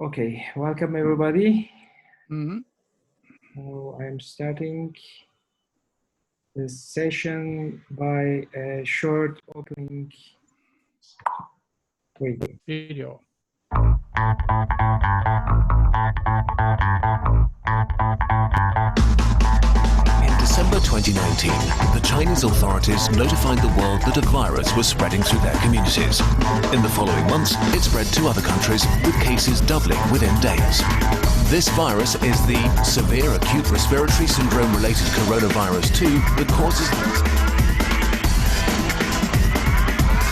Okay, welcome everybody. Mm-hmm. I'm starting this session by a short opening Video. In December 2019, the Chinese authorities notified the world that a virus was spreading through their communities. In the following months, it spread to other countries, with cases doubling within days. This virus is the severe acute respiratory syndrome-related coronavirus 2 that causes...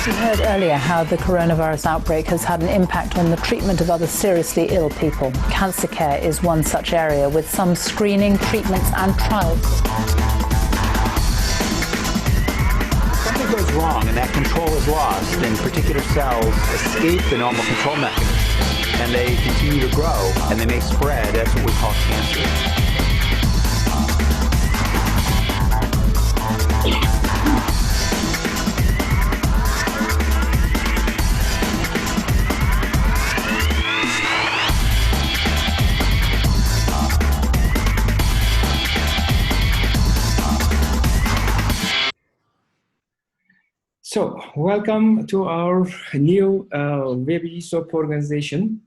We heard earlier how the coronavirus outbreak has had an impact on the treatment of other seriously ill people. Cancer care is one such area, with some screening, treatments and trials. If something goes wrong and that control is lost, then particular cells escape the normal control mechanism, and they continue to grow, and they may spread. That's what we call cancer. So, welcome to our new web ESOP organization.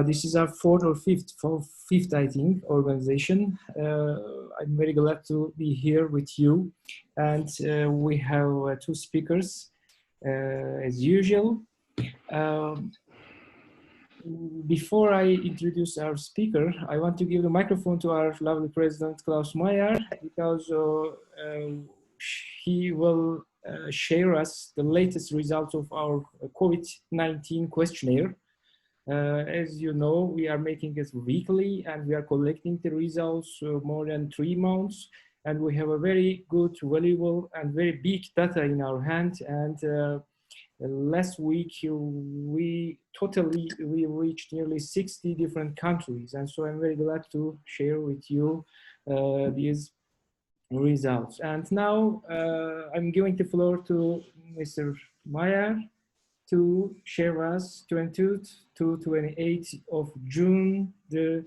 This is our fourth or fifth, I think, organization. I'm very glad to be here with you. And we have two speakers, as usual. Before I introduce our speaker, I want to give the microphone to our lovely President Klaus Meyer, because he will share us the latest results of our COVID-19 questionnaire. As you know, we are making it weekly, and we are collecting the results more than 3 months, and we have a very good, valuable, and very big data in our hand. And last week we reached nearly 60 different countries, and so I'm very glad to share with you these results. And now I'm giving the floor to Mr. Meyer to share us 22 to 28th of June, the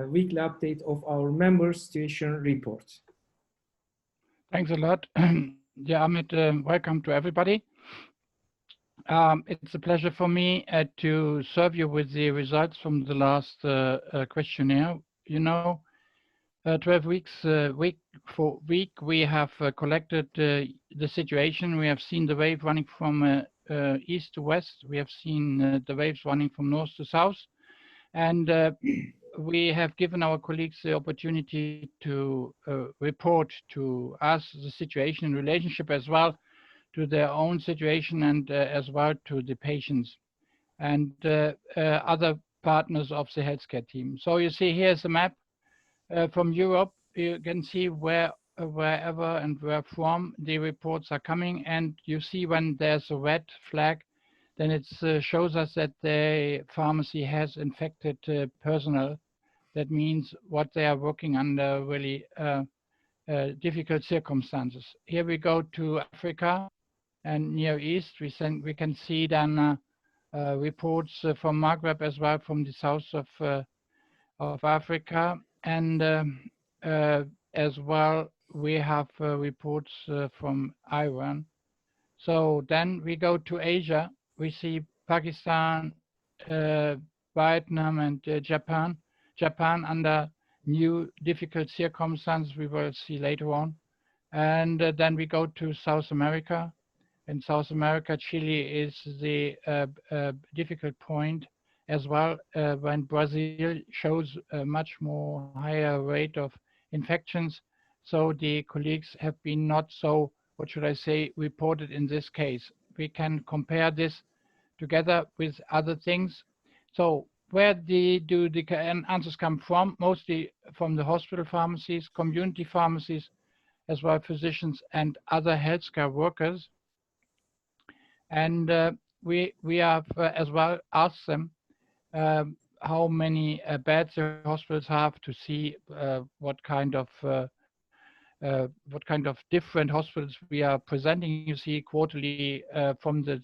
weekly update of our member situation report. Thanks a lot. Yeah, Ahmet, welcome to everybody. It's a pleasure for me to serve you with the results from the last questionnaire. You know, 12 weeks, week for week, we have collected the situation. We have seen the wave running from east to west. We have seen the waves running from north to south. And we have given our colleagues the opportunity to report to us the situation in relationship as well to their own situation, and as well to the patients and other partners of the healthcare team. So you see here's a map from Europe. You can see wherever and where from the reports are coming, and you see when there's a red flag, then it shows us that the pharmacy has infected personnel. That means what they are working under really difficult circumstances. Here we go to Africa and Near East. We can see then reports from Maghreb as well, from the south of Africa, and as well we have reports from Iran. So then we go to Asia. We see Pakistan, Vietnam, and Japan. Japan under new difficult circumstances we will see later on. And then we go to South America. In South America, Chile is the difficult point as well, when Brazil shows a much more higher rate of infections. So the colleagues have been not so, what should I say, reported in this case. We can compare this together with other things. So where do the answers come from? Mostly from the hospital pharmacies, community pharmacies, as well physicians and other healthcare workers. And we have as well asked them how many beds the hospitals have, to see what kind of different hospitals we are presenting. You see quarterly from the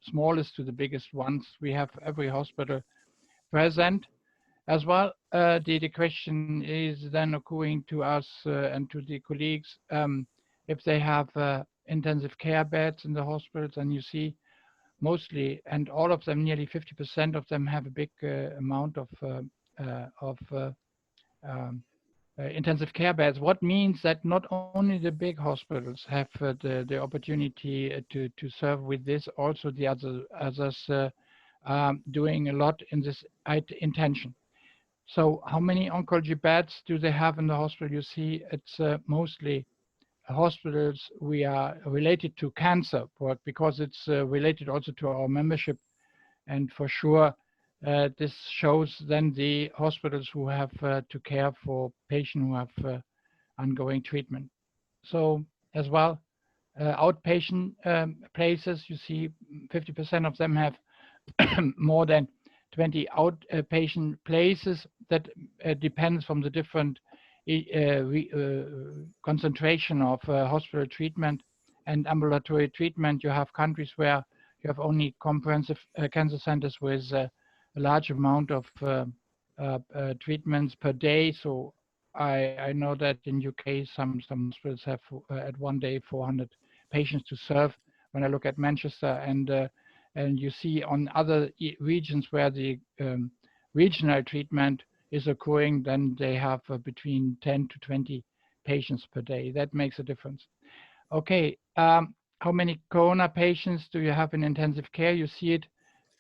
smallest to the biggest ones. We have every hospital present as well. The question is then occurring to us and to the colleagues if they have intensive care beds in the hospitals, and you see mostly, and all of them, nearly 50% of them have a big amount of intensive care beds. What means that not only the big hospitals have the opportunity to serve with this, also the others doing a lot in this intention. So how many oncology beds do they have in the hospital? You see, it's mostly hospitals we are related to cancer work, because it's related also to our membership. And for sure, this shows then the hospitals who have to care for patients who have ongoing treatment. So as well, outpatient places, you see 50% of them have more than 20 outpatient places. That depends from the different concentration of hospital treatment and ambulatory treatment. You have countries where you have only comprehensive cancer centers with a large amount of treatments per day. So I know that in UK some hospitals have at one day 400 patients to serve. When I look at Manchester, and you see on other regions where the regional treatment is occurring, then they have between 10 to 20 patients per day. That makes a difference. Okay, how many corona patients do you have in intensive care? You see it,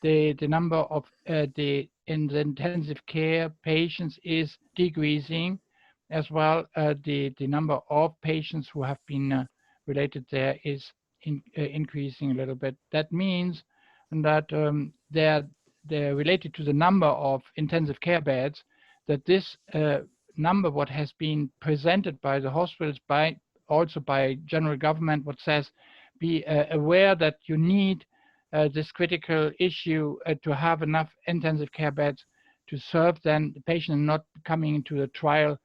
the number of in the intensive care patients is decreasing, as well the number of patients who have been related there is increasing a little bit. That means that they're related to the number of intensive care beds, that this number, what has been presented by the hospitals, also by general government, what says, be aware that you need this critical issue to have enough intensive care beds to serve then the patient, and not coming into the trial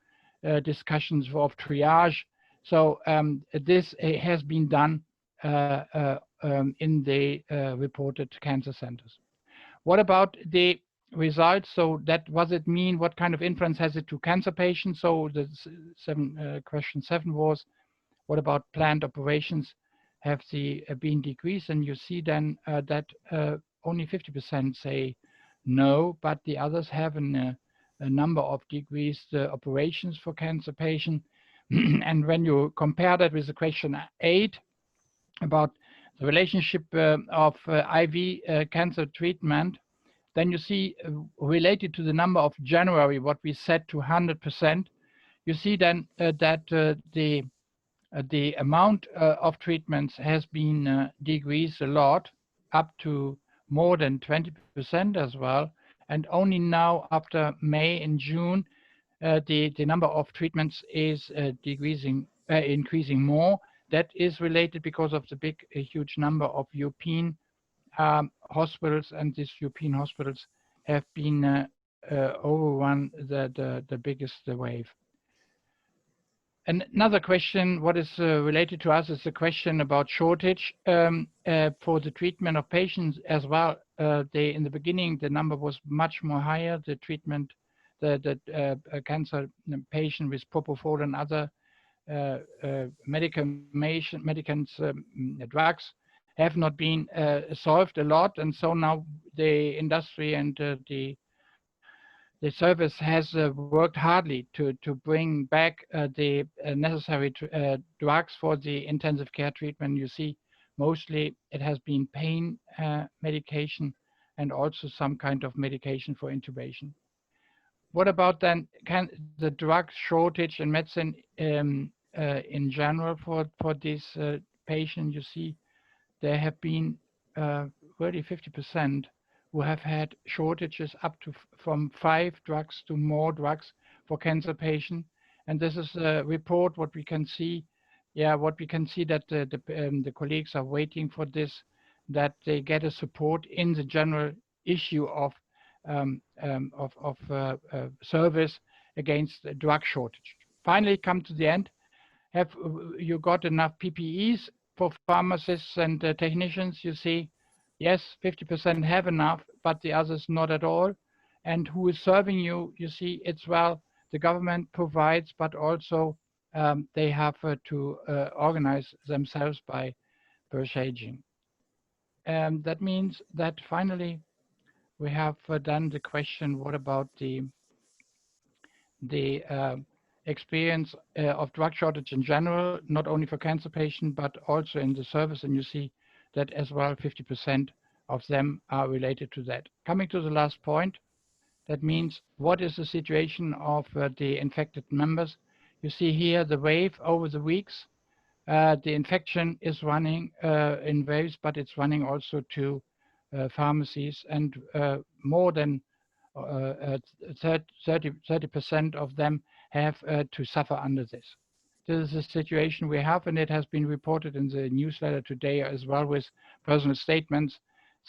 discussions of triage. So this has been done in the reported cancer centers. What about the results? So that, what does it mean? What kind of influence has it to cancer patients? So the question 7 was, what about planned operations? Have they been decreased? And you see then that only 50% say no, but the others have a number of decreased operations for cancer patients. And when you compare that with the question 8 about the relationship of IV cancer treatment, then you see related to the number of January, what we set to 100%, you see then that the amount of treatments has been decreased a lot, up to more than 20% as well. And only now, after May and June, the number of treatments is increasing more. That is related because of the huge number of European hospitals, and these European hospitals have been overrun the biggest wave. And another question, what is related to us, is the question about shortage for the treatment of patients as well. In the beginning, the number was much more higher. The treatment, the cancer patient with propofol and other medicaments, drugs have not been solved a lot, and so now the industry and the service has worked hardly to bring back the necessary drugs for the intensive care treatment. You see, mostly it has been pain medication and also some kind of medication for intubation. What about then the drug shortage in medicine in general for these patients? You see, there have been really 50% who have had shortages up to from 5 drugs to more drugs for cancer patients. And this is a report, what we can see. Yeah, what we can see that the colleagues are waiting for this, that they get a support in the general issue of service against the drug shortage. Finally, come to the end. Have you got enough PPEs for pharmacists and technicians? You see, yes, 50% have enough, but the others not at all. and who is serving you. You see, it's well, the government provides, but also they have to organize themselves by purchasing. That means that finally we have done the question, what about the experience of drug shortage in general, not only for cancer patients, but also in the service. And you see that as well, 50% of them are related to that. Coming to the last point, that means what is the situation of the infected members? You see here the wave over the weeks. The infection is running in waves, but it's running also to pharmacies, and more than 30% of them have to suffer under this. This is the situation we have, and it has been reported in the newsletter today as well with personal statements.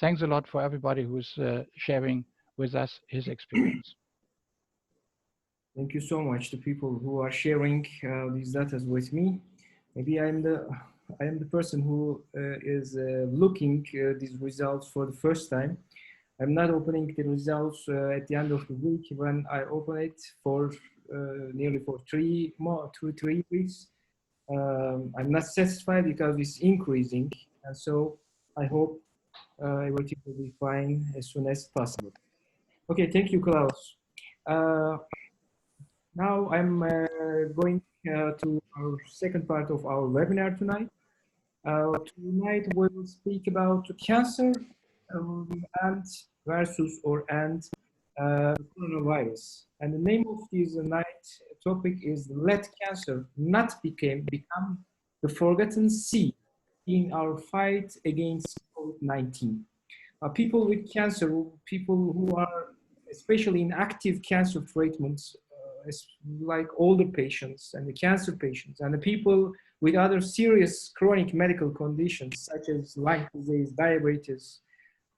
Thanks a lot for everybody who's sharing with us his experience. Thank you so much to people who are sharing these data with me. Maybe I am the person who is looking these results for the first time. I'm not opening the results at the end of the week. When I open it for nearly for 3 weeks, I'm not satisfied because it's increasing, and so I hope everything will be fine as soon as possible. Okay, thank you, Klaus. Now I'm going to our second part of our webinar tonight. Tonight we'll speak about cancer and coronavirus. And the name of this night topic is "Let Cancer Not Become the Forgotten Sea in Our Fight Against COVID-19." People with cancer, people who are especially in active cancer treatments, like older patients and the cancer patients, and the people with other serious chronic medical conditions such as lung disease, diabetes,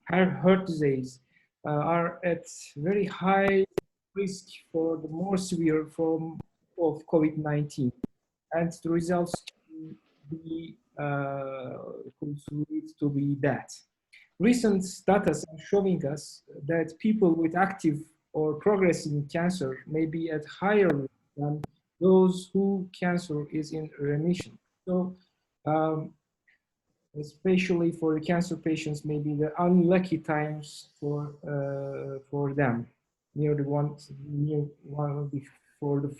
heart disease, are at very high risk for the more severe form of COVID-19, and the results could lead to be that. Recent data are showing us that people with active or progressing cancer may be at higher risk than those who cancer is in remission. So, especially for the cancer patients, maybe the unlucky times for them,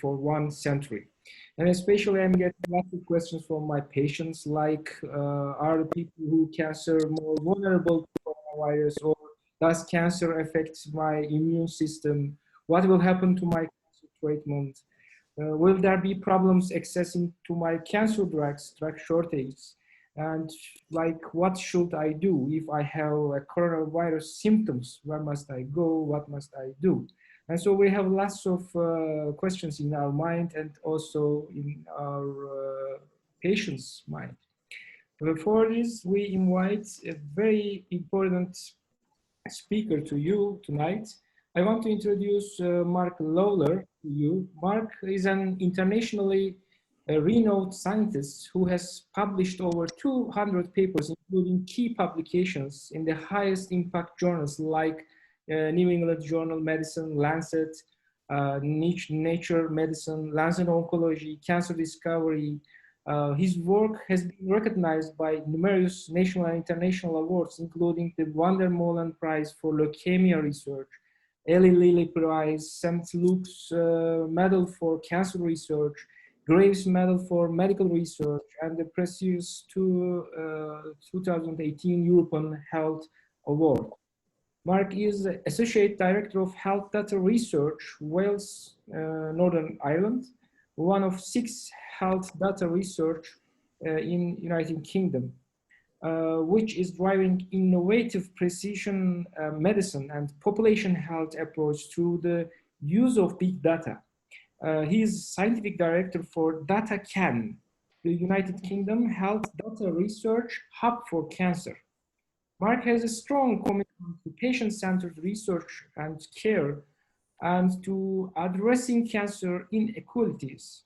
for 1 century. And especially I'm getting lots of questions from my patients, like, are the people who cancer more vulnerable to coronavirus, or does cancer affect my immune system? What will happen to my cancer treatment? Will there be problems accessing to my cancer drugs, drug shortage? And like, what should I do if I have a coronavirus symptoms? Where must I go? What must I do? And so we have lots of questions in our mind and also in our patients' mind. For this, we invite a very important speaker to you tonight. I want to introduce Mark Lawler to you. Mark is an internationally renowned scientist who has published over 200 papers, including key publications in the highest impact journals like New England Journal of Medicine, Lancet, Nature Medicine, Lancet Oncology, Cancer Discovery. His work has been recognized by numerous national and international awards, including the Van der Molen Prize for Leukemia Research, Eli Lilly Prize, St. Luke's Medal for Cancer Research, Graves Medal for Medical Research, and the prestigious 2018 European Health Award. Mark is Associate Director of Health Data Research, Wales, Northern Ireland, one of 6 health data research in United Kingdom, which is driving innovative precision medicine and population health approach through the use of big data. He is Scientific Director for DataCan, the United Kingdom Health Data Research Hub for Cancer. Mark has a strong commitment to patient-centered research and care and to addressing cancer inequalities.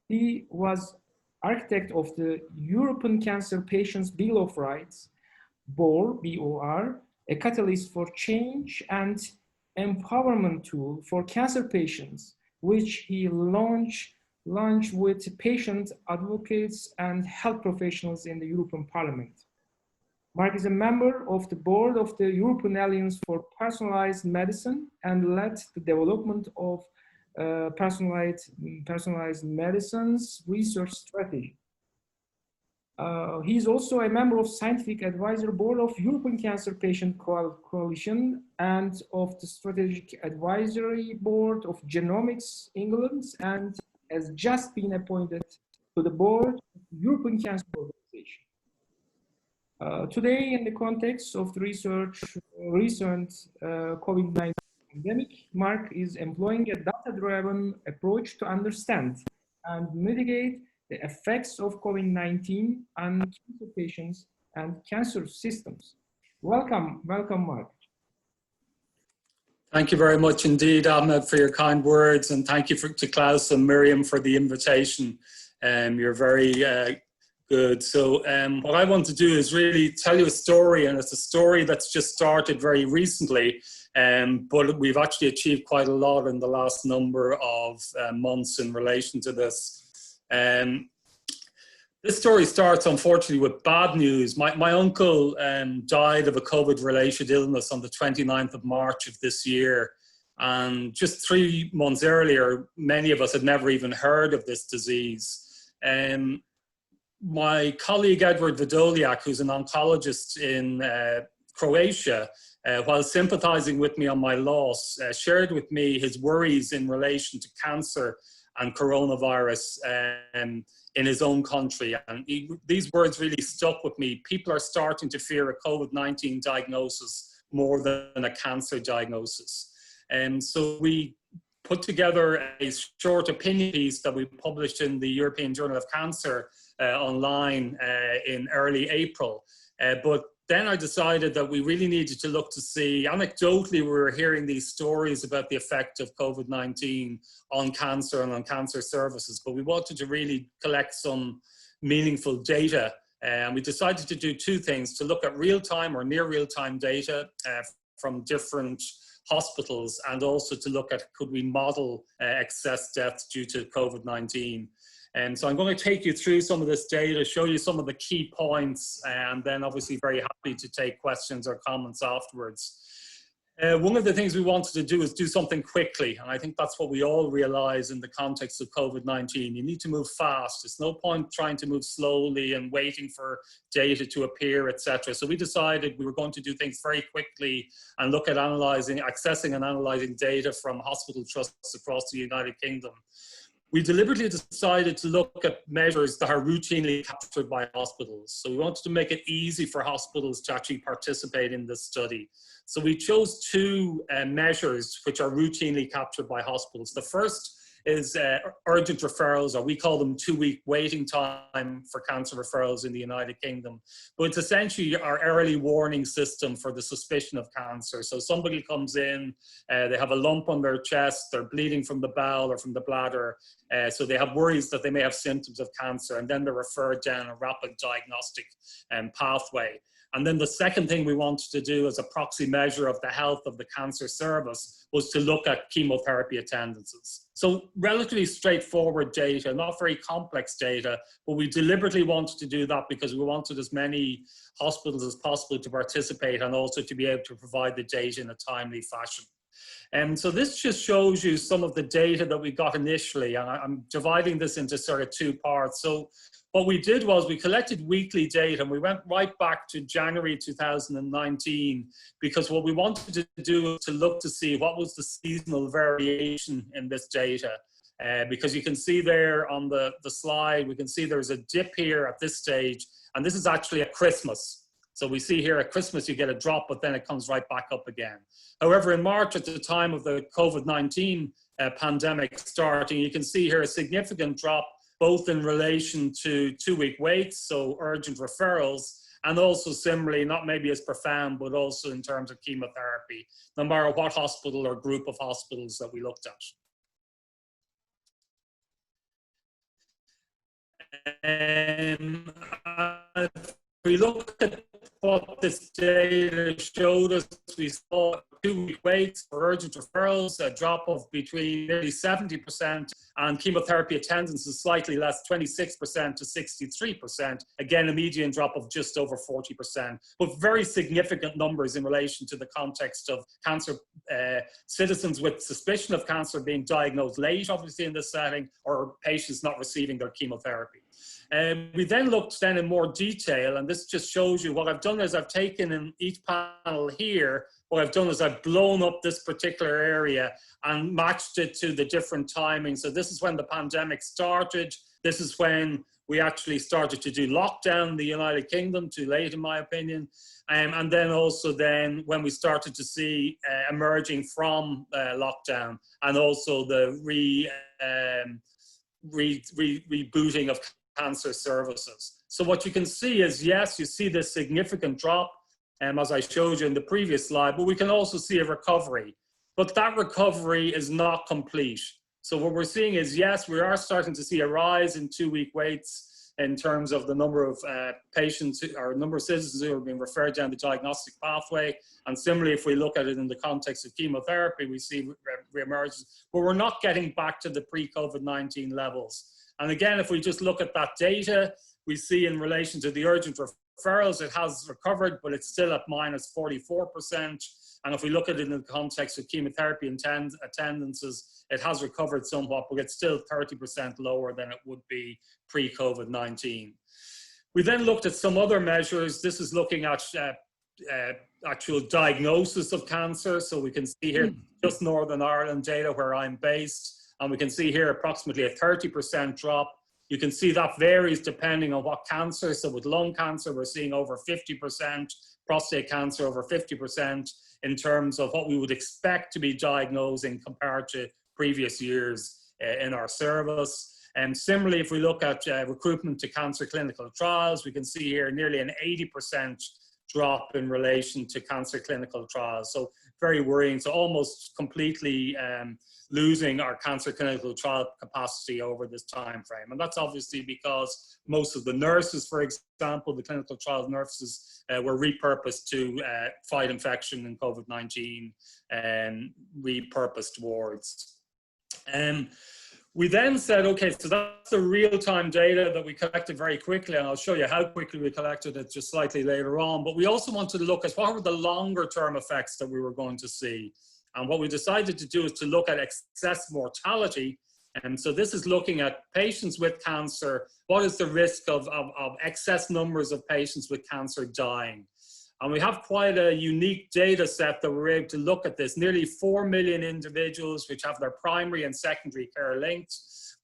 He was architect of the European Cancer Patients Bill of Rights, BOR, B-O-R, a catalyst for change, and empowerment tool for cancer patients, which he launched with patient advocates and health professionals in the European Parliament. Mark is a member of the board of the European Alliance for Personalized Medicine and led the development of personalized medicines research strategy. He is also a member of Scientific Advisory Board of European Cancer Patient Coalition and of the Strategic Advisory Board of Genomics England, and has just been appointed to the board of the European Cancer Organization. Today, in the context of the recent COVID-19 pandemic, Mark is employing a data-driven approach to understand and mitigate the effects of COVID-19 on cancer patients and cancer systems. Welcome, Mark. Thank you very much indeed, Ahmet, for your kind words, and thank you to Klaus and Miriam for the invitation. You're very good. So what I want to do is really tell you a story, and it's a story that's just started very recently, but we've actually achieved quite a lot in the last number of months in relation to this. This story starts, unfortunately, with bad news. My uncle died of a COVID-related illness on the 29th of March of this year. And just 3 months earlier, many of us had never even heard of this disease. My colleague, Edward Vidoliak, who's an oncologist in Croatia, while sympathizing with me on my loss, shared with me his worries in relation to cancer and coronavirus in his own country. And these words really stuck with me. People are starting to fear a COVID-19 diagnosis more than a cancer diagnosis. And so we put together a short opinion piece that we published in the European Journal of Cancer online in early April. But then I decided that we really needed to look to see, anecdotally, we were hearing these stories about the effect of COVID-19 on cancer and on cancer services, but we wanted to really collect some meaningful data. And we decided to do 2 things: to look at real-time or near real-time data from different hospitals, and also to look at, could we model excess deaths due to COVID-19. And so I'm going to take you through some of this data, show you some of the key points, and then obviously very happy to take questions or comments afterwards. One of the things we wanted to do is do something quickly, and I think that's what we all realize in the context of COVID-19. You need to move fast. There's no point trying to move slowly and waiting for data to appear, etc. So we decided we were going to do things very quickly and look at accessing and analyzing data from hospital trusts across the United Kingdom. We deliberately decided to look at measures that are routinely captured by hospitals. So we wanted to make it easy for hospitals to actually participate in this study. So we chose 2 measures which are routinely captured by hospitals. The first is urgent referrals, or we call them 2-week waiting time for cancer referrals in the United Kingdom. But it's essentially our early warning system for the suspicion of cancer. So somebody comes in, they have a lump on their chest, they're bleeding from the bowel or from the bladder, so they have worries that they may have symptoms of cancer, and then they're referred down a rapid diagnostic pathway. And then the second thing we wanted to do as a proxy measure of the health of the cancer service was to look at chemotherapy attendances. So relatively straightforward data, not very complex data, but we deliberately wanted to do that because we wanted as many hospitals as possible to participate and also to be able to provide the data in a timely fashion. And so this just shows you some of the data that we got initially, and I'm dividing this into sort of 2 parts. So what we did was we collected weekly data, and we went right back to January 2019, because what we wanted to do was to look to see what was the seasonal variation in this data. Because you can see there on the slide, we can see there's a dip here at this stage, and this is actually at Christmas. So we see here at Christmas you get a drop, but then it comes right back up again. However, in March, at the time of the COVID-19 pandemic starting, you can see here a significant drop, both in relation to 2-week waits, so urgent referrals, and also similarly, not maybe as profound, but also in terms of chemotherapy, no matter what hospital or group of hospitals that we looked at. If we look at what this data showed us, we saw 2-week waits for urgent referrals, a drop of between nearly 70%, and chemotherapy attendance is slightly less, 26% to 63%. Again, a median drop of just over 40%, but very significant numbers in relation to the context of cancer, citizens with suspicion of cancer being diagnosed late, obviously in this setting, or patients not receiving their chemotherapy. We then looked then in more detail, and this just shows you what I've done is I've taken in each panel here, what I've done is I've blown up this particular area and matched it to the different timings. So this is when the pandemic started. This is when we actually started to do lockdown in the United Kingdom, too late in my opinion. And then also then when we started to see emerging from lockdown, and also the rebooting of cancer services. So what you can see is, yes, you see this significant drop, as I showed you in the previous slide, but we can also see a recovery. But that recovery is not complete. So what we're seeing is, yes, we are starting to see a rise in 2-week waits in terms of the number of patients or number of citizens who are being referred down the diagnostic pathway. And similarly, if we look at it in the context of chemotherapy, we see reemergence, but we're not getting back to the pre-COVID-19 levels. And again, if we just look at that data, we see in relation to the urgent referrals, it has recovered, but it's still at minus 44%. And if we look at it in the context of chemotherapy attendances, it has recovered somewhat, but it's still 30% lower than it would be pre-COVID-19. We then looked at some other measures. This is looking at actual diagnosis of cancer. So we can see here just Northern Ireland data where I'm based. And we can see here approximately a 30% drop. You can see that varies depending on what cancer. So with lung cancer, we're seeing over 50%, prostate cancer over 50% in terms of what we would expect to be diagnosing compared to previous years in our service. And similarly, if we look at recruitment to cancer clinical trials, we can see here nearly an 80% drop in relation to cancer clinical trials. So very worrying. So almost completely losing our cancer clinical trial capacity over this time frame. And that's obviously because most of the nurses, for example, the clinical trial nurses were repurposed to fight infection and COVID-19 and repurposed wards. We then said, okay, so that's the real-time data that we collected very quickly, and I'll show you how quickly we collected it just slightly later on. But we also wanted to look at what were the longer-term effects that we were going to see. And what we decided to do is to look at excess mortality. And so this is looking at patients with cancer. What is the risk of excess numbers of patients with cancer dying? And we have quite a unique data set that we're able to look at this. Nearly 4 million individuals which have their primary and secondary care linked.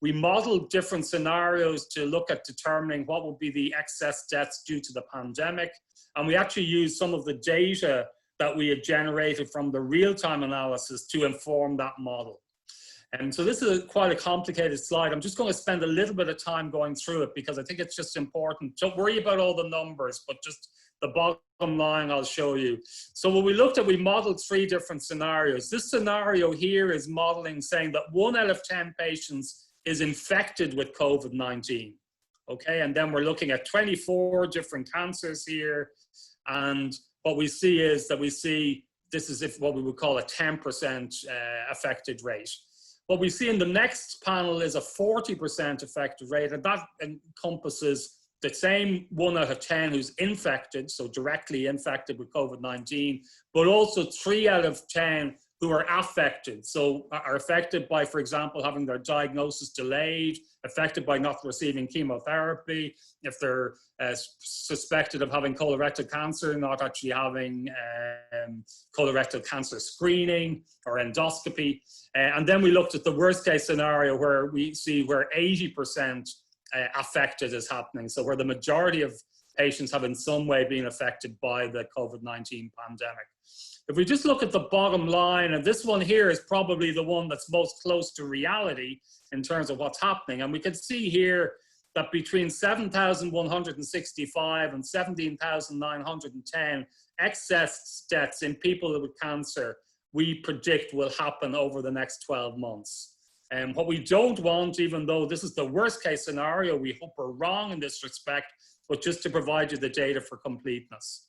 We modeled different scenarios to look at determining what would be the excess deaths due to the pandemic. And we actually used some of the data that we had generated from the real-time analysis to inform that model. And so this is quite a complicated slide. I'm just going to spend a little bit of time going through it because I think it's just important. Don't worry about all the numbers, but just the bottom line I'll show you. So what we looked at, we modeled 3 different scenarios. This scenario here is modeling saying that 1 out of 10 patients is infected with COVID-19. Okay, and then we're looking at 24 different cancers here. And what we see is that this is what we would call a 10% affected rate. What we see in the next panel is a 40% affected rate, and that encompasses the same 1 out of 10 who's infected, so directly infected with COVID-19, but also 3 out of 10 who are affected, so are affected by, for example, having their diagnosis delayed, affected by not receiving chemotherapy, if they're suspected of having colorectal cancer, not actually having colorectal cancer screening or endoscopy. And then we looked at the worst case scenario where we see where 80% affected is happening. So where the majority of patients have in some way been affected by the COVID-19 pandemic. If we just look at the bottom line, and this one here is probably the one that's most close to reality in terms of what's happening. And we can see here that between 7,165 and 17,910 excess deaths in people with cancer, we predict will happen over the next 12 months. And what we don't want, even though this is the worst case scenario, we hope we're wrong in this respect, but just to provide you the data for completeness.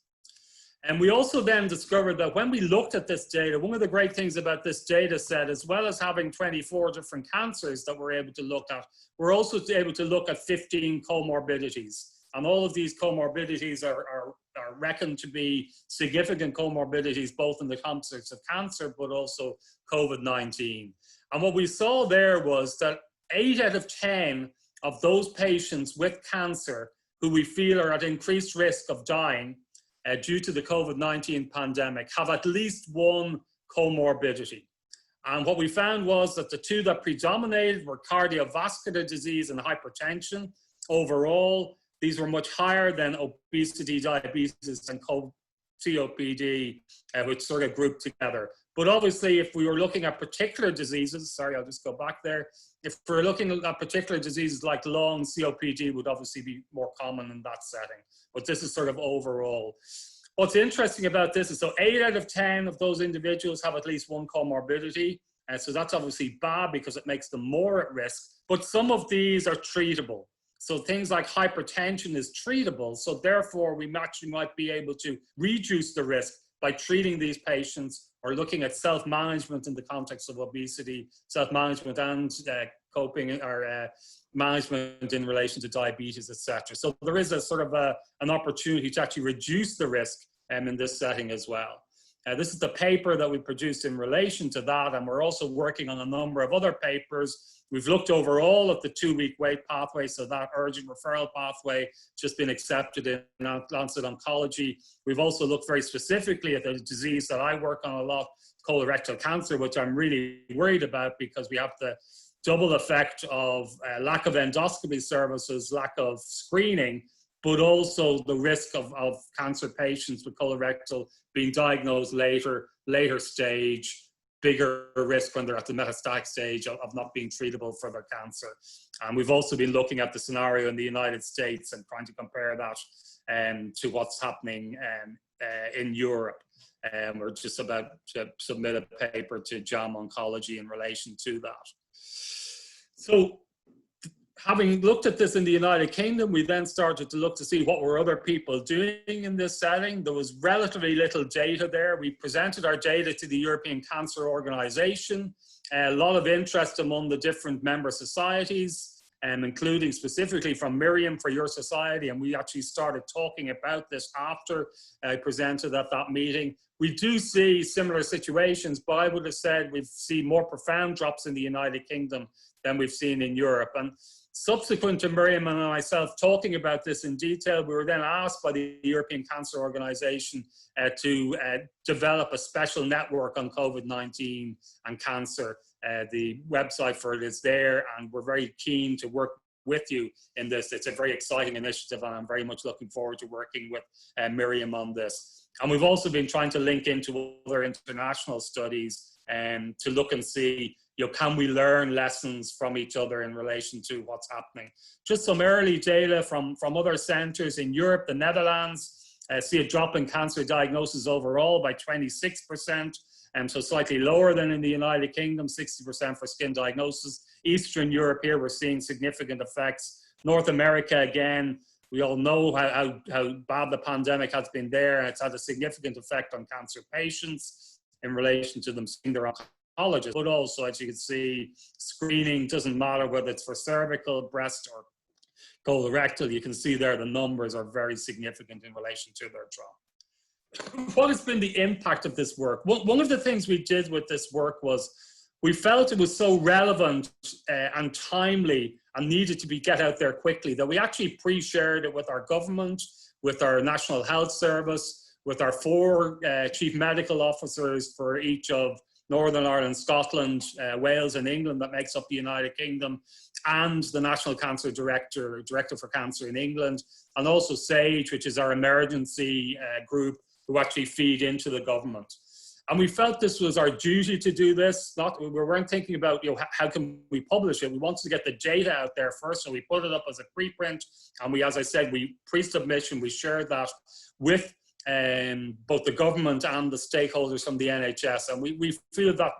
And we also then discovered that when we looked at this data, one of the great things about this data set, as well as having 24 different cancers that we're able to look at, we're also able to look at 15 comorbidities. And all of these comorbidities are reckoned to be significant comorbidities, both in the context of cancer, but also COVID-19. And what we saw there was that 8 out of 10 of those patients with cancer who we feel are at increased risk of dying due to the COVID-19 pandemic have at least one comorbidity. And what we found was that the 2 that predominated were cardiovascular disease and hypertension. Overall, these were much higher than obesity, diabetes, and COPD, which sort of grouped together. But obviously, if we were looking at particular diseases, sorry, I'll just go back there. If we're looking at particular diseases like lung, COPD would obviously be more common in that setting. But this is sort of overall. What's interesting about this is, so 8 out of 10 of those individuals have at least one comorbidity. And so that's obviously bad because it makes them more at risk. But some of these are treatable. So things like hypertension is treatable. So therefore, we actually might be able to reduce the risk by treating these patients or looking at self-management in the context of obesity, self-management and coping or management in relation to diabetes, etc. So there is a sort of an opportunity to actually reduce the risk in this setting as well. This is the paper that we produced in relation to that, and we're also working on a number of other papers. We've looked over all of the 2-week wait pathway, so that urgent referral pathway just been accepted in Lancet Oncology. We've also looked very specifically at the disease that I work on a lot, colorectal cancer, which I'm really worried about because we have the double effect of lack of endoscopy services, lack of screening, but also the risk of cancer patients with colorectal being diagnosed later stage, bigger risk when they're at the metastatic stage of not being treatable for their cancer. And we've also been looking at the scenario in the United States and trying to compare that to what's happening in Europe. We're just about to submit a paper to JAM Oncology in relation to that. So having looked at this in the United Kingdom, we then started to look to see what were other people doing in this setting. There was relatively little data there. We presented our data to the European Cancer Organization. A lot of interest among the different member societies, including specifically from Miriam for Your Society. And we actually started talking about this after I presented at that meeting. We do see similar situations, but I would have said we've seen more profound drops in the United Kingdom than we've seen in Europe. And subsequent to Miriam and myself talking about this in detail, we were then asked by the European Cancer Organization to develop a special network on COVID-19 and cancer. The website for it is there, and we're very keen to work with you in this. It's a very exciting initiative, and I'm very much looking forward to working with Miriam on this. And we've also been trying to link into other international studies to look and see, can we learn lessons from each other in relation to what's happening? Just some early data from other centers in Europe. The Netherlands see a drop in cancer diagnosis overall by 26%, so slightly lower than in the United Kingdom, 60% for skin diagnosis. Eastern Europe here, we're seeing significant effects. North America, again, we all know how bad the pandemic has been there, and it's had a significant effect on cancer patients in relation to them seeing their oncologist. But also, as you can see, screening doesn't matter whether it's for cervical, breast, or colorectal. You can see there the numbers are very significant in relation to their drop. What has been the impact of this work? One of the things we did with this work was we felt it was so relevant and timely and needed to be get out there quickly that we actually pre-shared it with our government, with our National Health Service, with our 4 chief medical officers for each of Northern Ireland, Scotland, Wales and England that makes up the United Kingdom, and the National Cancer Director for Cancer in England, and also SAGE, which is our emergency group who actually feed into the government. And we felt this was our duty to do this. We weren't thinking about, how can we publish it? We wanted to get the data out there first, so we put it up as a preprint. And we, as I said, pre-submission, we shared that with both the government and the stakeholders from the NHS. And we feel that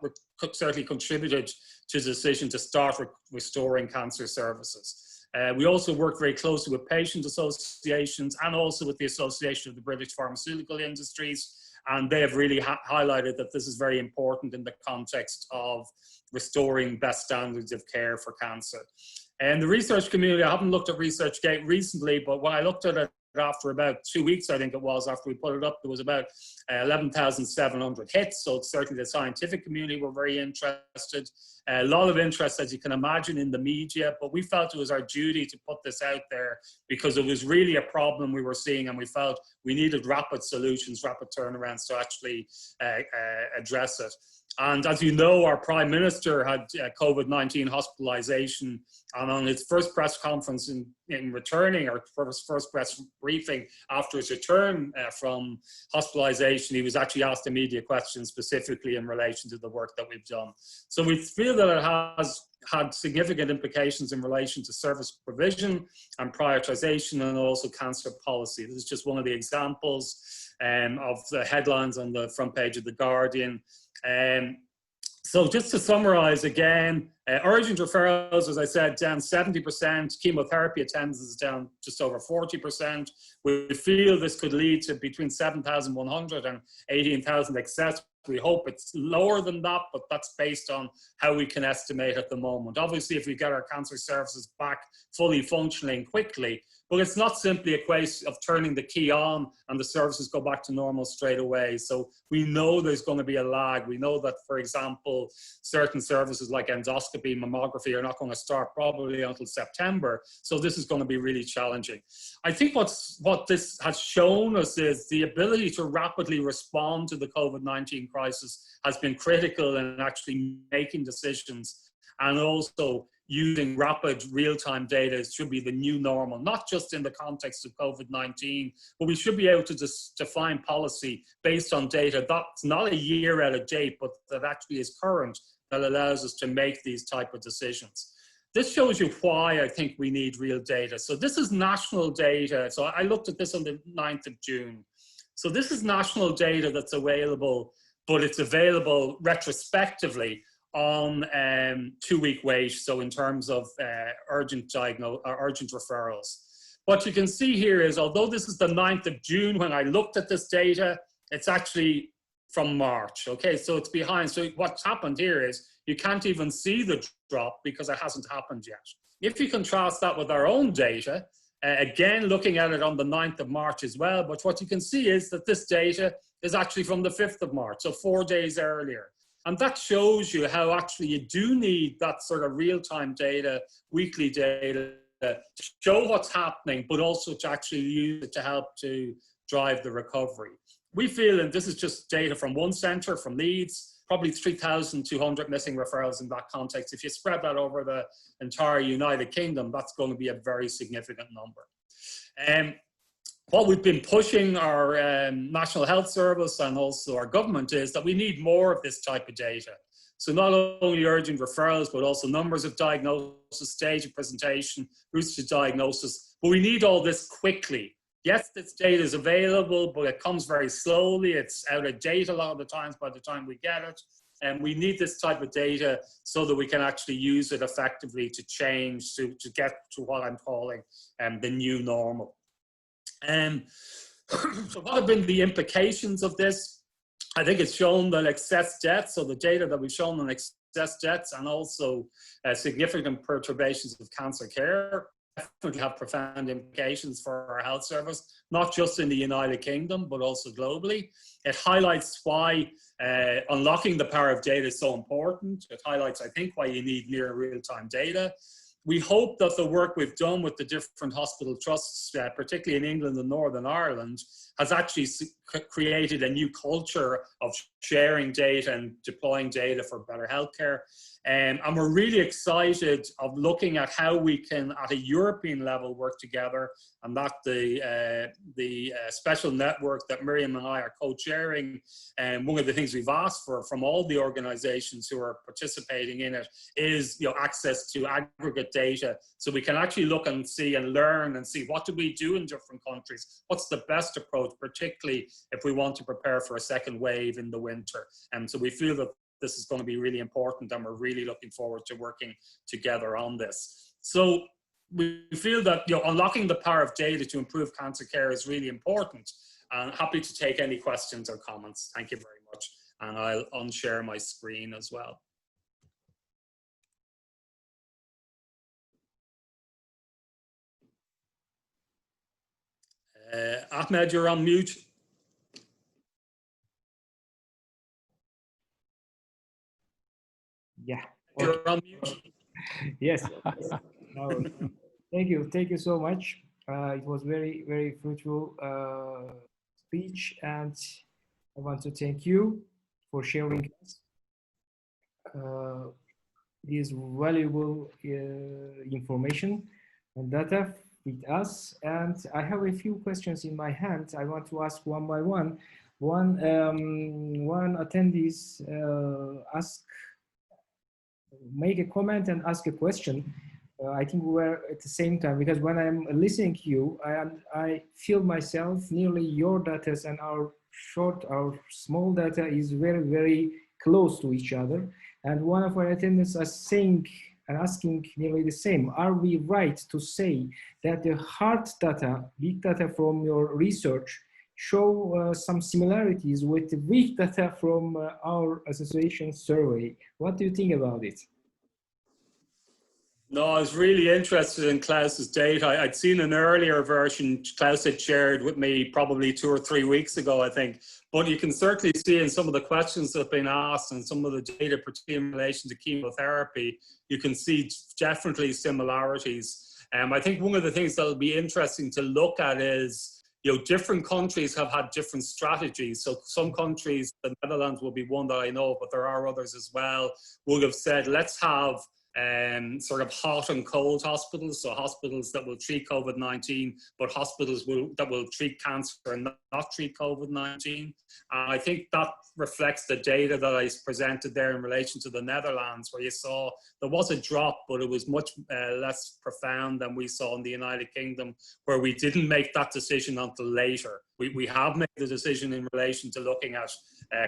certainly contributed to the decision to start restoring cancer services. We also work very closely with patient associations and also with the Association of the British Pharmaceutical Industries. And they have really highlighted that this is very important in the context of restoring best standards of care for cancer. And the research community, I haven't looked at ResearchGate recently, but when I looked at it after about 2 weeks, I think it was, after we put it up, there was about 11,700 hits. So certainly the scientific community were very interested. A lot of interest, as you can imagine, in the media, but we felt it was our duty to put this out there because it was really a problem we were seeing, and we felt we needed rapid solutions, rapid turnarounds to actually address it. And as you know, our Prime Minister had COVID-19 hospitalization, and on his first press conference in returning, or first press briefing after his return from hospitalization, he was actually asked a media question specifically in relation to the work that we've done. So we feel that it has had significant implications in relation to service provision and prioritization, and also cancer policy. This is just one of the examples of the headlines on the front page of The Guardian. So just to summarize again, urgent referrals, as I said, down 70%, chemotherapy attendance is down just over 40%. We feel this could lead to between 7,100 and 18,000 excess. We hope it's lower than that, but that's based on how we can estimate at the moment. Obviously, if we get our cancer services back fully functioning quickly, but it's not simply a case of turning the key on and the services go back to normal straight away. So we know there's going to be a lag. We know that, for example, certain services like endoscopy, mammography are not going to start probably until September. So this is going to be really challenging. I think what this has shown us is the ability to rapidly respond to the COVID-19 crisis has been critical in actually making decisions, and also using rapid real-time data should be the new normal, not just in the context of COVID-19, but we should be able to just define policy based on data that's not a year out of date, but that actually is current, that allows us to make these type of decisions. This shows you why I think we need real data. So this is national data. So I looked at this on the 9th of June. So this is national data that's available, but it's available retrospectively on 2-week wait, so in terms of urgent referrals. What you can see here is, although this is the 9th of June when I looked at this data, it's actually from March, okay? So it's behind. So what's happened here is you can't even see the drop because it hasn't happened yet. If you contrast that with our own data, again, looking at it on the 9th of March as well, but what you can see is that this data is actually from the 5th of March, so 4 days earlier. And that shows you how actually you do need that sort of real-time data, weekly data, to show what's happening, but also to actually use it to help to drive the recovery. We feel, and this is just data from one centre, from Leeds, probably 3,200 missing referrals in that context. If you spread that over the entire United Kingdom, that's going to be a very significant number. What we've been pushing our National Health Service and also our government is that we need more of this type of data. So not only urgent referrals, but also numbers of diagnosis, stage of presentation, routes to diagnosis. But we need all this quickly. Yes, this data is available, but it comes very slowly. It's out of date a lot of the times by the time we get it. And we need this type of data so that we can actually use it effectively to change, to get to what I'm calling the new normal. So what have been the implications of this? I think it's shown that excess deaths, so the data that we've shown on excess deaths and also significant perturbations of cancer care definitely have profound implications for our health service, not just in the United Kingdom, but also globally. It highlights why unlocking the power of data is so important. It highlights, I think, why you need near real-time data. We hope that the work we've done with the different hospital trusts, particularly in England and Northern Ireland, has actually created a new culture of sharing data and deploying data for better healthcare. And we're really excited of looking at how we can, at a European level, work together, and that the special network that Miriam and I are co-chairing. And one of the things we've asked for from all the organizations who are participating in it is, access to aggregate data, so we can actually look and see and learn and see what do we do in different countries, what's the best approach, particularly if we want to prepare for a second wave in the winter. And so we feel that this is going to be really important, and we're really looking forward to working together on this. So we feel that unlocking the power of data to improve cancer care is really important. And happy to take any questions or comments. Thank you very much. And I'll unshare my screen as well. Ahmed, you're on mute. Yeah. You're on mute. Yes. Thank you so much. It was very fruitful speech, and I want to thank you for sharing this valuable information and data with us. And I have a few questions in my hand. I want to ask one by one. One attendees make a comment and ask a question. I think we were at the same time, because when I'm listening to you, I feel myself nearly your data and our small data is very close to each other. And one of our attendees is saying and asking nearly the same. Are we right to say that the hard data, big data from your research show some similarities with the weak data from our association survey? What do you think about it? No, I was really interested in Klaus's data. I'd seen an earlier version Klaus had shared with me probably 2 or 3 weeks ago, I think. But you can certainly see in some of the questions that have been asked and some of the data, particularly in relation to chemotherapy, you can see definitely similarities. I think one of the things that will be interesting to look at is, different countries have had different strategies. So some countries, the Netherlands will be one that I know, but there are others as well, would have said, let's have sort of hot and cold hospitals, so hospitals that will treat COVID-19, but hospitals that will treat cancer and not treat COVID-19. I think that reflects the data that I presented there in relation to the Netherlands, where you saw there was a drop, but it was much less profound than we saw in the United Kingdom, where we didn't make that decision until later. We have made the decision in relation to looking at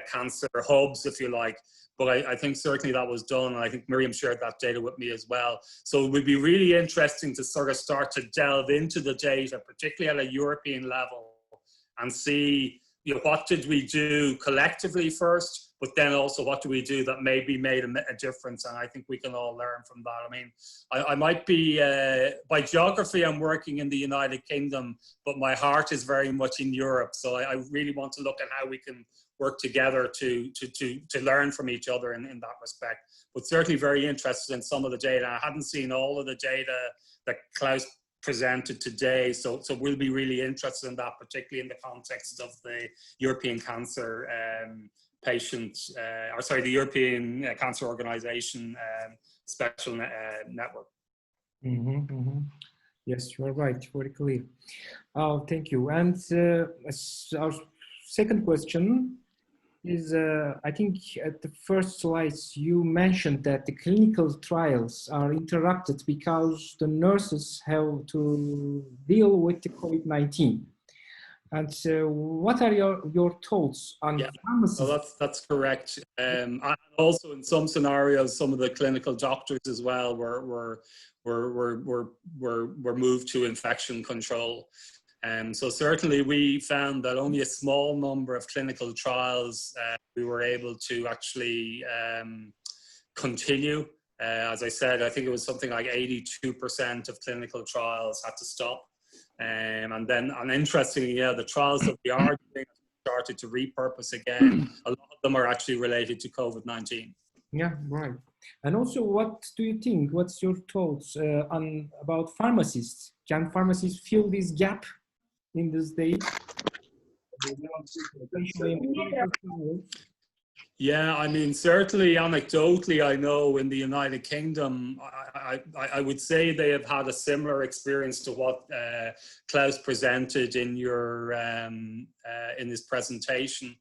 cancer hubs, if you like, but I think certainly that was done, and I think Miriam shared that data with me as well. So it would be really interesting to sort of start to delve into the data, particularly at a European level, and see, what did we do collectively first, but then also what do we do that maybe made a difference, and I think we can all learn from that. I mean, I might be, by geography, I'm working in the United Kingdom, but my heart is very much in Europe, so I really want to look at how we can work together to learn from each other in that respect. But certainly very interested in some of the data. I hadn't seen all of the data that Klaus presented today, so we'll be really interested in that, particularly in the context of the European Cancer the European Cancer Organization Special Network. Yes, you are right, very clear. Thank you. And our second question is, I think at the first slides you mentioned that the clinical trials are interrupted because the nurses have to deal with the COVID-19. And what are your thoughts on pharmacists? Well, that's correct. And also in some scenarios, some of the clinical doctors as well were moved to infection control. So certainly we found that only a small number of clinical trials we were able to actually continue. As I said, I think it was something like 82% of clinical trials had to stop. And interestingly, the trials that we are doing started to repurpose again. A lot of them are actually related to COVID-19. Yeah, right. And also, what do you think? What's your thoughts about pharmacists? Can pharmacists fill this gap in this day? Yeah, I mean, certainly anecdotally, I know in the United Kingdom, I would say they have had a similar experience to what Klaus presented in your in his presentation.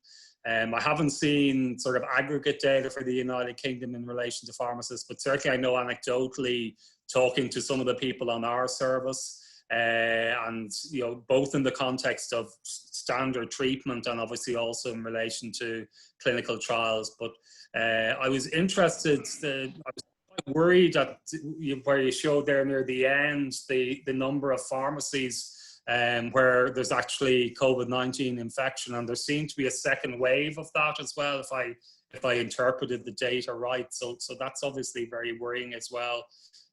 I haven't seen sort of aggregate data for the United Kingdom in relation to pharmacists, but certainly I know anecdotally, talking to some of the people on our service, and both in the context of standard treatment and obviously also in relation to clinical trials. But I was interested, I was quite worried that where you showed there near the end, the number of pharmacies where there's actually COVID-19 infection, and there seemed to be a second wave of that as well, if I interpreted the data right. So that's obviously very worrying as well.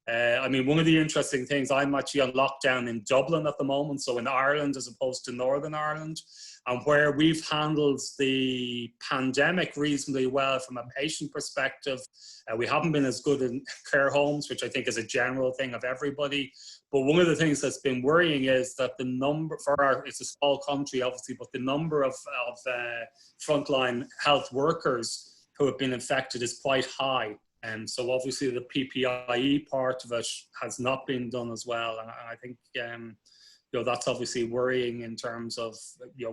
I mean, one of the interesting things, I'm actually on lockdown in Dublin at the moment, so in Ireland as opposed to Northern Ireland, and where we've handled the pandemic reasonably well from a patient perspective. We haven't been as good in care homes, which I think is a general thing of everybody. But one of the things that's been worrying is that the number, it's a small country obviously, but the number of frontline health workers who have been infected is quite high. And so obviously the PPIE part of it has not been done as well. And I think, that's obviously worrying in terms of,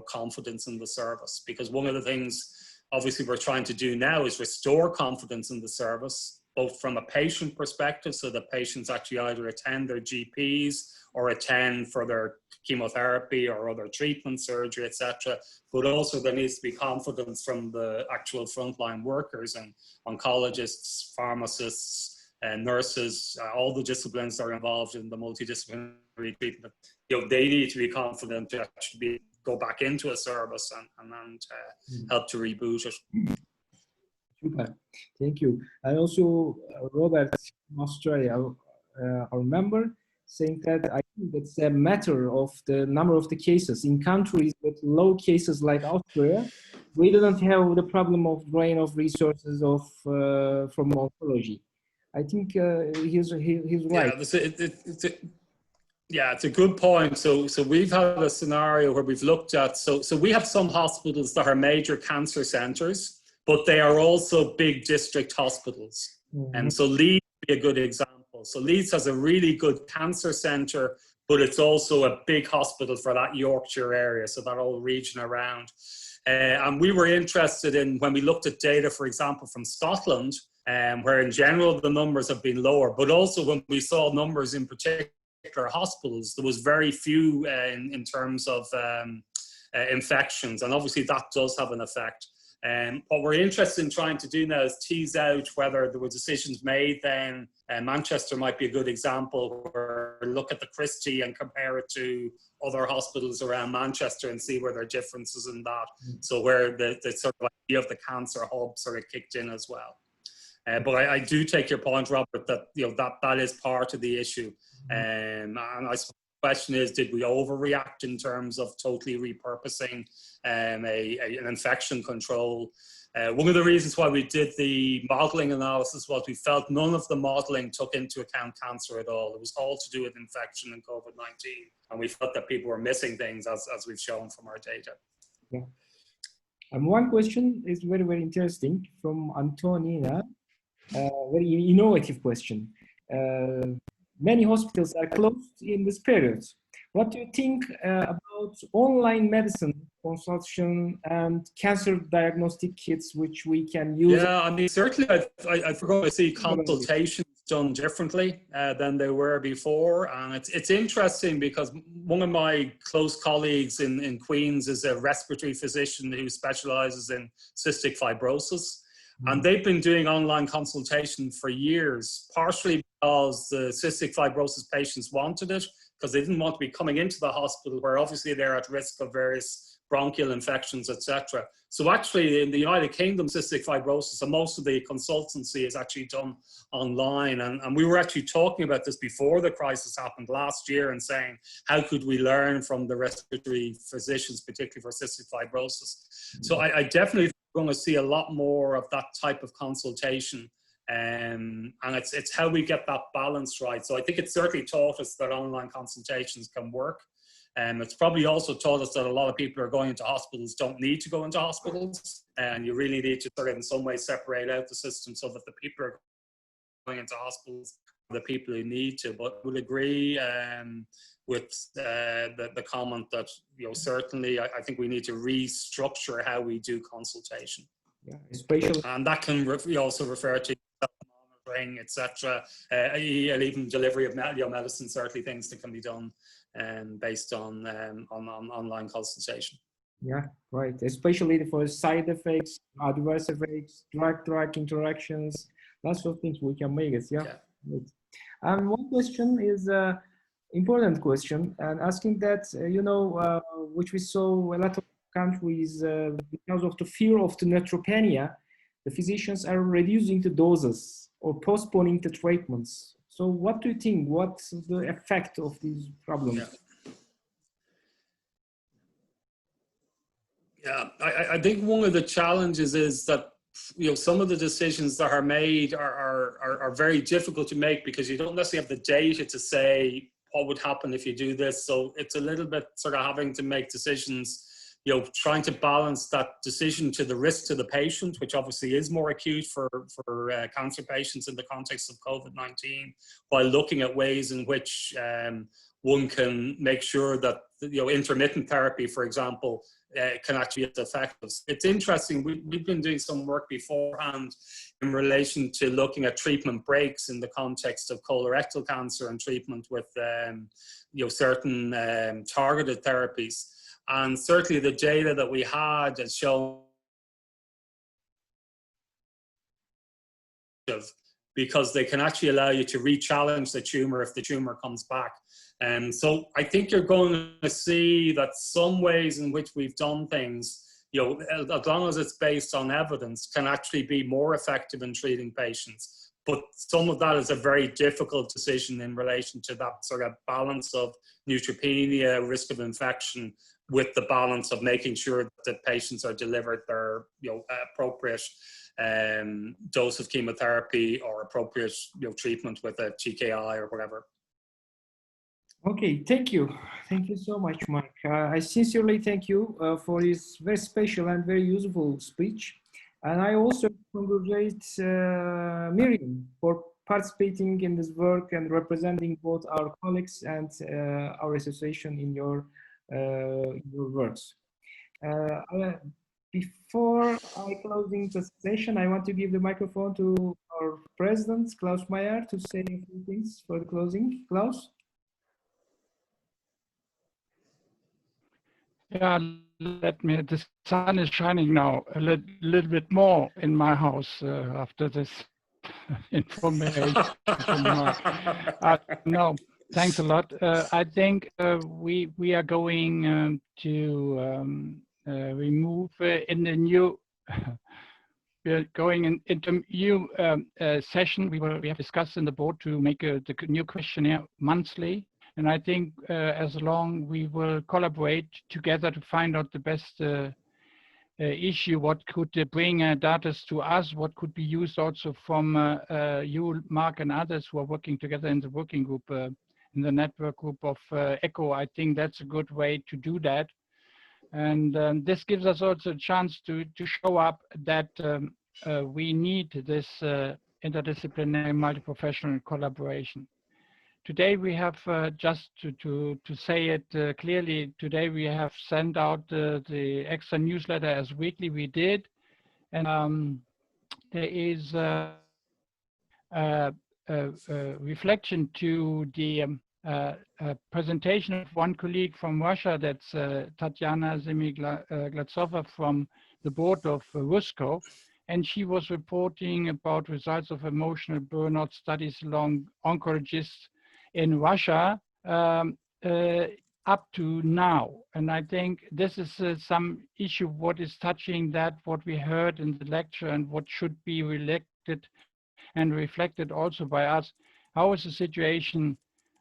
confidence in the service, because one of the things obviously we're trying to do now is restore confidence in the service, both from a patient perspective, so that patients actually either attend their GPs or attend for their chemotherapy or other treatment, surgery, etc. But also there needs to be confidence from the actual frontline workers and oncologists, pharmacists, and nurses, all the disciplines that are involved in the multidisciplinary treatment. They need to be confident to actually go back into a service and help to reboot it. Super, thank you. And also Robert from Australia, our member, saying that I think it's a matter of the number of the cases. In countries with low cases like Australia, we don't have the problem of drain of resources from oncology. I think he's right. Yeah, it's a good point. So we've had a scenario where we've looked at, so we have some hospitals that are major cancer centers, but they are also big district hospitals. Mm-hmm. And so Leeds would be a good example. So Leeds has a really good cancer center, but it's also a big hospital for that Yorkshire area, so that whole region around. And we were interested in, when we looked at data, for example, from Scotland, where in general the numbers have been lower, but also when we saw numbers in particular hospitals, there was very few in terms of infections, and obviously that does have an effect. What we're interested in trying to do now is tease out whether there were decisions made then. Manchester might be a good example, where look at the Christie and compare it to other hospitals around Manchester and see where there are differences in that. So where the sort of idea of the cancer hub sort of kicked in as well. But I do take your point, Robert, that that is part of the issue. And I suppose the question is, did we overreact in terms of totally repurposing an infection control? One of the reasons why we did the modelling analysis was we felt none of the modelling took into account cancer at all. It was all to do with infection and COVID-19. And we felt that people were missing things, as we've shown from our data. Yeah. And one question is very, very interesting from Antonina. Very innovative question. Many hospitals are closed in this period. What do you think about online medicine consultation and cancer diagnostic kits which we can use? Yeah, I mean, certainly I forgot to see consultations done differently than they were before. And it's interesting because one of my close colleagues in Queen's is a respiratory physician who specializes in cystic fibrosis. And they've been doing online consultation for years, partially because the cystic fibrosis patients wanted it, because they didn't want to be coming into the hospital where obviously they're at risk of various bronchial infections, etc. So actually in the United Kingdom, cystic fibrosis, and most of the consultancy is actually done online. And we were actually talking about this before the crisis happened last year and saying, how could we learn from the respiratory physicians, particularly for cystic fibrosis? So I definitely going to see a lot more of that type of consultation, and it's how we get that balance right. So I think it certainly taught us that online consultations can work, and it's probably also taught us that a lot of people who are going into hospitals don't need to go into hospitals, and you really need to sort of in some way separate out the system so that the people who are going into hospitals are the people who need to. But we'll agree with the comment that certainly I think we need to restructure how we do consultation. Yeah, especially, and that can also refer to monitoring, etc. And even delivery of medicine. Certainly, things that can be done based on online consultation. Yeah, right. Especially for side effects, adverse effects, drug-drug interactions, lots of things we can make it. Yeah. Right. And one question is important question, and asking that which we saw a lot of countries because of the fear of the neutropenia, the physicians are reducing the doses or postponing the treatments. So what do you think? What's the effect of these problems? Yeah, I think one of the challenges is that some of the decisions that are made are very difficult to make because you don't necessarily have the data to say what would happen if you do this. So it's a little bit sort of having to make decisions, trying to balance that decision to the risk to the patient, which obviously is more acute for cancer patients in the context of COVID-19, while looking at ways in which one can make sure that intermittent therapy, for example, can actually be effective. It's interesting, we've been doing some work beforehand in relation to looking at treatment breaks in the context of colorectal cancer and treatment with certain targeted therapies. And certainly the data that we had has shown because they can actually allow you to re-challenge the tumor if the tumor comes back. So I think you're going to see that some ways in which we've done things, as long as it's based on evidence, can actually be more effective in treating patients. But some of that is a very difficult decision in relation to that sort of balance of neutropenia, risk of infection, with the balance of making sure that patients are delivered their appropriate dose of chemotherapy or appropriate treatment with a TKI or whatever. Okay, thank you. Thank you so much, Mark. I sincerely thank you for this very special and very useful speech. And I also congratulate Miriam for participating in this work and representing both our colleagues and our association in your works. Before I closing the session, I want to give the microphone to our president, Klaus Meyer, to say a few things for the closing. Klaus? Yeah, the sun is shining now a little bit more in my house after this information from Mark. No, thanks a lot. I think we are going to remove in the new, we're going into new session. We have discussed in the board to make the new questionnaire monthly. And I think as long we will collaborate together to find out the best issue, what could bring data to us, what could be used also from you, Mark, and others who are working together in the working group, in the network group of ECHO. I think that's a good way to do that. And this gives us also a chance to show up that we need this interdisciplinary multi-professional collaboration. Today we have, just to say it clearly, today we have sent out the extra newsletter as weekly we did. And there is a reflection to the presentation of one colleague from Russia, that's Tatiana Zemiglatsova from the board of RUSCO. And she was reporting about results of emotional burnout studies along oncologists in Russia up to now. And I think this is some issue what is touching that, what we heard in the lecture and what should be reflected and reflected also by us. How is the situation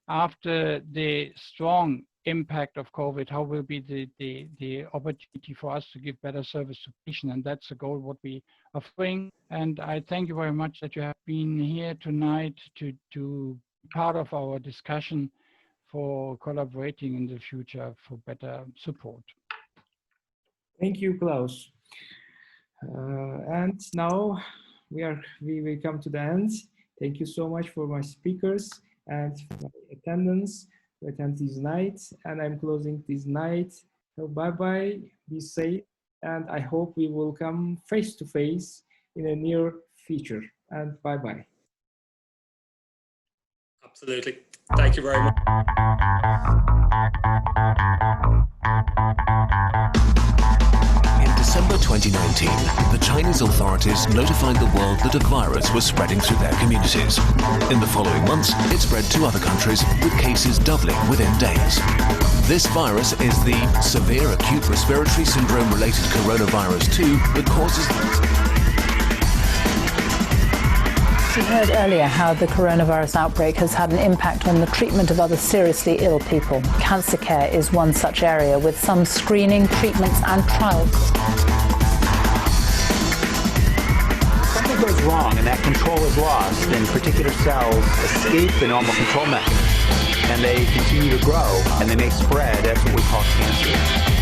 after the strong impact of COVID? How will be the opportunity for us to give better service to patients? And that's the goal what we are doing. And I thank you very much that you have been here tonight to part of our discussion for collaborating in the future for better support. Thank you, Klaus. And now we come to the end. Thank you so much for my speakers and my attendance to attend this night. And I'm closing this night. So bye-bye, be safe, and I hope we will come face to face in a near future. And bye-bye. Absolutely. Thank you very much. December 2019, the Chinese authorities notified the world that a virus was spreading through their communities. In the following months, it spread to other countries, with cases doubling within days. This virus is the severe acute respiratory syndrome-related coronavirus 2 that causes... We heard earlier how the coronavirus outbreak has had an impact on the treatment of other seriously ill people. Cancer care is one such area, with some screening, treatments and trials. Something goes wrong and that control is lost, and particular cells escape the normal control mechanism, and they continue to grow, and they may spread. That's what we call cancer.